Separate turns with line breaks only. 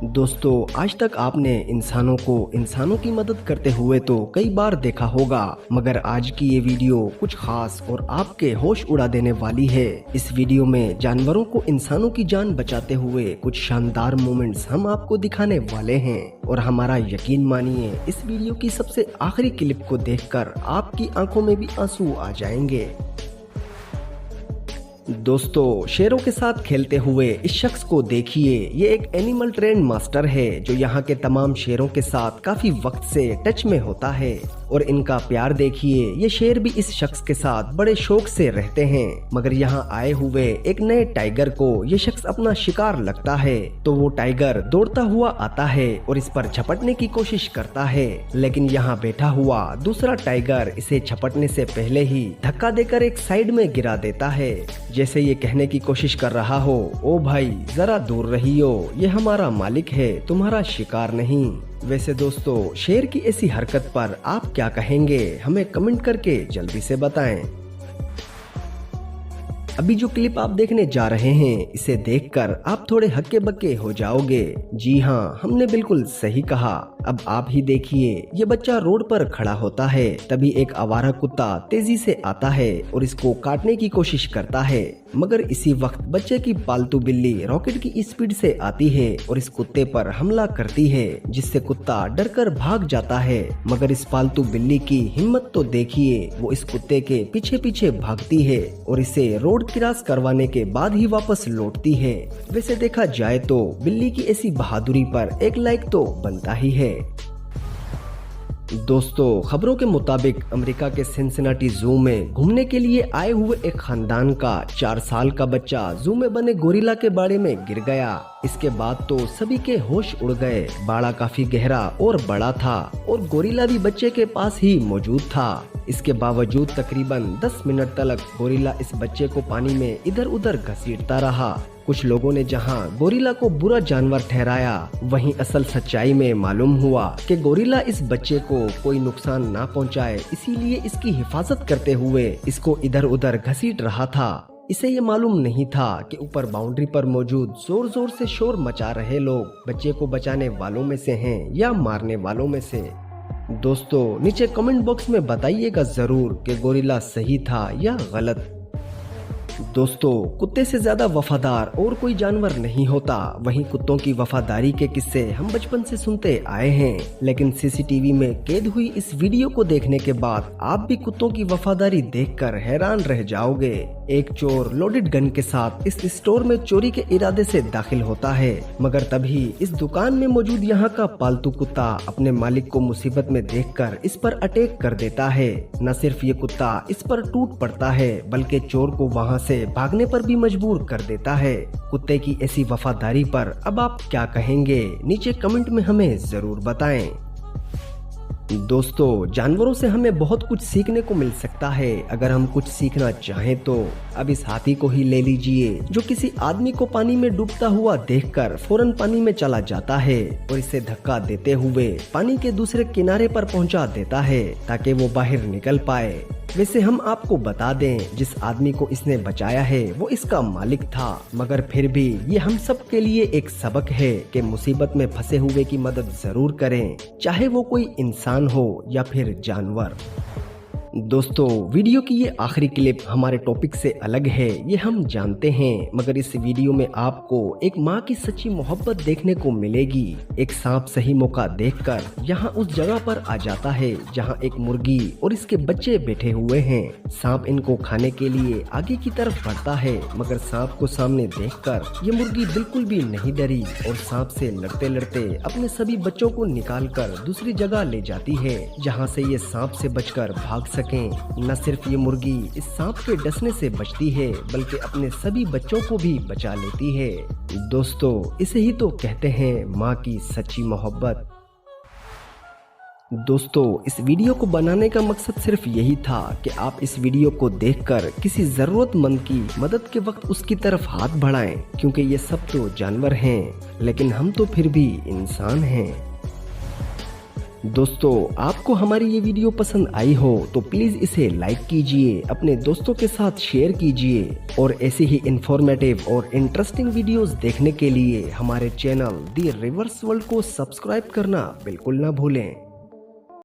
दोस्तों, आज तक आपने इंसानों को इंसानों की मदद करते हुए तो कई बार देखा होगा, मगर आज की ये वीडियो कुछ खास और आपके होश उड़ा देने वाली है। इस वीडियो में जानवरों को इंसानों की जान बचाते हुए कुछ शानदार मोमेंट्स हम आपको दिखाने वाले हैं और हमारा यकीन मानिए, इस वीडियो की सबसे आखिरी क्लिप को देखकर आपकी आंखों में भी आंसू आ जाएंगे। दोस्तों, शेरों के साथ खेलते हुए इस शख्स को देखिए। ये एक एनिमल ट्रेन मास्टर है जो यहाँ के तमाम शेरों के साथ काफी वक्त से टच में होता है और इनका प्यार देखिए। ये शेर भी इस शख्स के साथ बड़े शौक से रहते हैं, मगर यहाँ आए हुए एक नए टाइगर को ये शख्स अपना शिकार लगता है तो वो टाइगर दौड़ता हुआ आता है और इस पर झपटने की कोशिश करता है, लेकिन यहाँ बैठा हुआ दूसरा टाइगर इसे झपटने से पहले ही धक्का देकर एक साइड में गिरा देता है, जैसे ये कहने की कोशिश कर रहा हो, ओ भाई जरा दूर रहियो, ये हमारा मालिक है, तुम्हारा शिकार नहीं। वैसे दोस्तों, शेर की ऐसी हरकत पर आप क्या कहेंगे, हमें कमेंट करके जल्दी से बताएं। अभी जो क्लिप आप देखने जा रहे हैं, इसे देखकर आप थोड़े हक्के बक्के हो जाओगे। जी हाँ, हमने बिल्कुल सही कहा। अब आप ही देखिए, ये बच्चा रोड पर खड़ा होता है, तभी एक आवारा कुत्ता तेजी से आता है और इसको काटने की कोशिश करता है, मगर इसी वक्त बच्चे की पालतू बिल्ली रॉकेट की स्पीड से आती है और इस कुत्ते पर हमला करती है, जिससे कुत्ता डरकर भाग जाता है। मगर इस पालतू बिल्ली की हिम्मत तो देखिए, वो इस कुत्ते के पीछे पीछे भागती है और इसे रोड क्रॉस करवाने के बाद ही वापस लौटती है। वैसे देखा जाए तो बिल्ली की ऐसी बहादुरी पर एक लाइक तो बनता ही है। दोस्तों, खबरों के मुताबिक अमेरिका के सिंसिनाटी जू में घूमने के लिए आए हुए एक खानदान का 4 साल का बच्चा जू में बने गोरिल्ला के बाड़े में गिर गया। इसके बाद तो सभी के होश उड़ गए। बाड़ा काफी गहरा और बड़ा था और गोरिल्ला भी बच्चे के पास ही मौजूद था। इसके बावजूद तकरीबन 10 मिनट तक गोरिल्ला इस बच्चे को पानी में इधर उधर घसीटता रहा। कुछ लोगों ने जहां गोरिल्ला को बुरा जानवर ठहराया, वहीं असल सच्चाई में मालूम हुआ कि गोरिल्ला इस बच्चे को कोई नुकसान ना पहुंचाए, इसीलिए इसकी हिफाजत करते हुए इसको इधर उधर घसीट रहा था। इसे ये मालूम नहीं था कि ऊपर बाउंड्री पर मौजूद जोर जोर से शोर मचा रहे लोग बच्चे को बचाने वालों में से हैं या मारने वालों में से। दोस्तों, नीचे कमेंट बॉक्स में बताइएगा जरूर कि गोरिल्ला सही था या गलत। दोस्तों, कुत्ते से ज्यादा वफादार और कोई जानवर नहीं होता। वहीं कुत्तों की वफादारी के किस्से हम बचपन से सुनते आए हैं, लेकिन सीसीटीवी में कैद हुई इस वीडियो को देखने के बाद आप भी कुत्तों की वफादारी देखकर हैरान रह जाओगे। एक चोर लोडेड गन के साथ इस स्टोर में चोरी के इरादे से दाखिल होता है, मगर तभी इस दुकान में मौजूद यहाँ का पालतू कुत्ता अपने मालिक को मुसीबत में देखकर इस पर अटैक कर देता है। न सिर्फ ये कुत्ता इस पर टूट पड़ता है, बल्कि चोर को वहाँ से भागने पर भी मजबूर कर देता है। कुत्ते की ऐसी वफादारी पर अब आप क्या कहेंगे, नीचे कमेंट में हमें जरूर बताएं। दोस्तों, जानवरों से हमें बहुत कुछ सीखने को मिल सकता है अगर हम कुछ सीखना चाहें तो। अब इस हाथी को ही ले लीजिए, जो किसी आदमी को पानी में डूबता हुआ देखकर फौरन पानी में चला जाता है और इसे धक्का देते हुए पानी के दूसरे किनारे पर पहुंचा देता है ताकि वो बाहर निकल पाए। वैसे हम आपको बता दें, जिस आदमी को इसने बचाया है वो इसका मालिक था, मगर फिर भी ये हम सब के लिए एक सबक है कि मुसीबत में फंसे हुए की मदद जरूर करें, चाहे वो कोई इंसान हो या फिर जानवर। दोस्तों, वीडियो की ये आखिरी क्लिप हमारे टॉपिक से अलग है, ये हम जानते हैं, मगर इस वीडियो में आपको एक माँ की सच्ची मोहब्बत देखने को मिलेगी। एक सांप सही मौका देखकर यहाँ उस जगह पर आ जाता है जहाँ एक मुर्गी और इसके बच्चे बैठे हुए हैं। सांप इनको खाने के लिए आगे की तरफ बढ़ता है, मगर सांप को सामने देखकर ये मुर्गी बिल्कुल भी नहीं डरी और सांप से लड़ते लड़ते अपने सभी बच्चों को निकालकर दूसरी जगह ले जाती है जहाँ से ये सांप से बचकर भाग सके। न सिर्फ ये मुर्गी इस सांप के डसने से बचती है, बल्कि अपने सभी बच्चों को भी बचा लेती है। दोस्तों, इसे ही तो कहते हैं माँ की सच्ची मोहब्बत। दोस्तों, इस वीडियो को बनाने का मकसद सिर्फ यही था कि आप इस वीडियो को देखकर किसी जरूरतमंद की मदद के वक्त उसकी तरफ हाथ बढ़ाएं, क्योंकि ये सब तो जानवर हैं, लेकिन हम तो फिर भी इंसान हैं। दोस्तों, आपको हमारी ये वीडियो पसंद आई हो तो प्लीज इसे लाइक कीजिए, अपने दोस्तों के साथ शेयर कीजिए और ऐसे ही इंफॉर्मेटिव और इंटरेस्टिंग वीडियोस देखने के लिए हमारे चैनल दी रिवर्स वर्ल्ड को सब्सक्राइब करना बिल्कुल ना भूलें।